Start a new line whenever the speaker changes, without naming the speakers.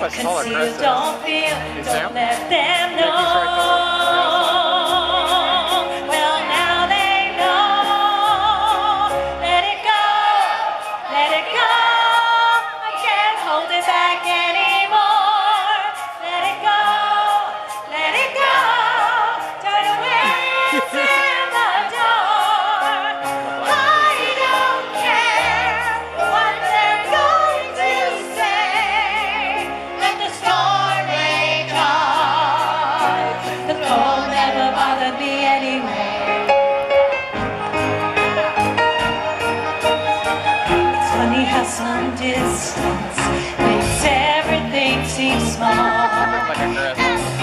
much taller Chris is.
Don't feel, don't let them know. Well, now they know. Let it go, let it go. I can't hold it back anymore. Let it go, let it go. Turn away and slam the door. I don't care what they're going to say. Let the storm rage on. The cold never bothered me anyway. It's funny how some distance makes everything seem small.
Like a Chris.